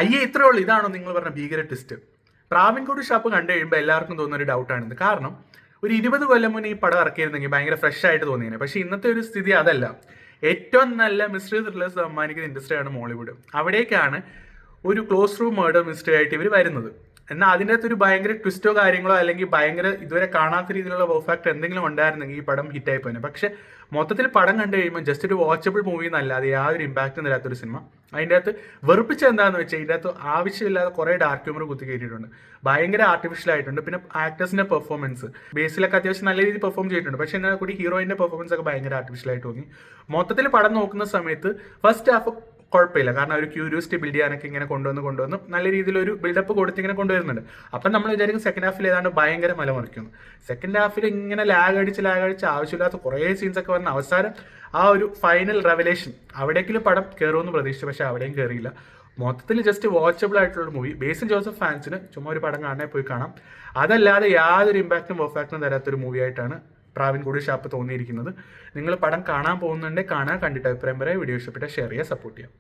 അയ്യേ ഇത്രേ ഉള്ളൂ, ഇതാണോ നിങ്ങൾ പറഞ്ഞ ഭീകര ട്വിസ്റ്റ്? പ്രാവിൻകൂട് ഷാപ്പ് കണ്ടു കഴിയുമ്പോൾ എല്ലാവർക്കും തോന്നുന്ന ഒരു ഡൗട്ടാണിത്. കാരണം ഒരു 20 കൊല്ലം മുന്നേ ഈ പടം ഇറക്കിയിരുന്നെങ്കിൽ ഭയങ്കര ഫ്രഷ് ആയിട്ട് തോന്നിയേനെ. പക്ഷേ ഇന്നത്തെ ഒരു സ്ഥിതി അതല്ല. ഏറ്റവും നല്ല മിസ്റ്ററി ത്രില്ലേഴ്സ് സമ്മാനിക്കുന്ന ഇൻഡസ്ട്രിയാണ് മോളിവുഡ്. അവിടേക്കാണ് ഒരു ക്ലോസ് റൂം മർഡർ മിസ്റ്ററി ആയിട്ട് ഇവർ വരുന്നത്. എന്നാൽ അതിൻ്റെ അകത്ത് ഒരു ഭയങ്കര ട്വിസ്റ്റോ കാര്യങ്ങളോ അല്ലെങ്കിൽ ഭയങ്കര ഇതുവരെ കാണാത്ത രീതിയിലുള്ള പെർഫെക്റ്റ് എന്തെങ്കിലും ഉണ്ടായിരുന്നെങ്കിൽ ഈ പടം ഹിറ്റായി പോയി. പക്ഷെ മൊത്തത്തിൽ പടം കണ്ടു കഴിയുമ്പോൾ ജസ്റ്റ് ഒരു വാച്ചബിൾ മൂവി എന്നല്ലാതെ യാതൊരു ഇമ്പാക്റ്റും തരാത്തൊരു സിനിമ. അതിൻ്റെ അകത്ത് വെറുപ്പിച്ച എന്താണെന്ന് വെച്ചാൽ ഇതിൻ്റെ അകത്ത് ആവശ്യമില്ലാതെ കുറേ ഡാർക്ക് ഹ്യൂമർ കുത്തി കയറ്റിയിട്ടുണ്ട്. ഭയങ്കര ആർട്ടിഫിഷ്യൽ ആയിട്ടുണ്ട്. പിന്നെ ആക്ടേഴ്സിൻ്റെ പെർഫോമൻസ് ബേസിലൊക്കെ അത്യാവശ്യം നല്ല രീതിയിൽ പെർഫോം ചെയ്തിട്ടുണ്ട്. പക്ഷേ എന്നാൽ കൂടി ഹീറോയിൻ്റെ പെർഫോമൻസ് ഒക്കെ ഭയങ്കര ആർട്ടിഫിഷ്യൽ ആയിട്ട് തോന്നി. മൊത്തത്തിൽ പടം നോക്കുന്ന സമയത്ത് ഫസ്റ്റ് ഹാഫ് കുഴപ്പമില്ല. കാരണം ഒരു ക്യൂരിയോസിറ്റി ബിൽഡ് ചെയ്യാനൊക്കെ ഇങ്ങനെ കൊണ്ടുവന്ന് നല്ല രീതിയിലൊരു ബിൽഡപ്പ് കൊടുത്ത് ഇങ്ങനെ കൊണ്ടുവരുന്നുണ്ട്. അപ്പം നമ്മൾ വിചാരിക്കും സെക്കൻഡ് ഹാഫിൽ ഏതാണ്ട് ഭയങ്കര മലമറിക്കുന്നു. സെക്കൻഡ് ഹാഫിൽ ഇങ്ങനെ ലാഗ് അടിച്ച് ആവശ്യമില്ലാത്ത കുറേ സീൻസ് ഒക്കെ വന്ന അവസാനം ആ ഒരു ഫൈനൽ റെവലേഷൻ അവിടേക്കും പടം കയറുമെന്ന് പ്രതീക്ഷിച്ചു. പക്ഷേ അവിടെയും കയറിയില്ല. മൊത്തത്തിൽ ജസ്റ്റ് വാച്ചബിൾ ആയിട്ടുള്ള മൂവി. ബേസിൽ ജോസഫ് ഫാൻസിന് ചുമ്മാ ഒരു പടം കാണാൻ പോയി കാണാം. അതല്ലാതെ യാതൊരു ഇമ്പാക്റ്റും പെർഫെക്റ്റും തരാത്തൊരു മൂവി ആയിട്ടാണ് പ്രാവിൻകൂട് ഷാപ്പ് തോന്നിയിരിക്കുന്നത്. നിങ്ങൾ പടം കാണാൻ പോകുന്നുണ്ടെങ്കിൽ കാണാൻ, കണ്ടിട്ട് അഭിപ്രായം പറയാം. വീഡിയോ ഇഷ്ടപ്പെട്ടാൽ ഷെയർ ചെയ്യുക, സപ്പോർട്ട് ചെയ്യാം.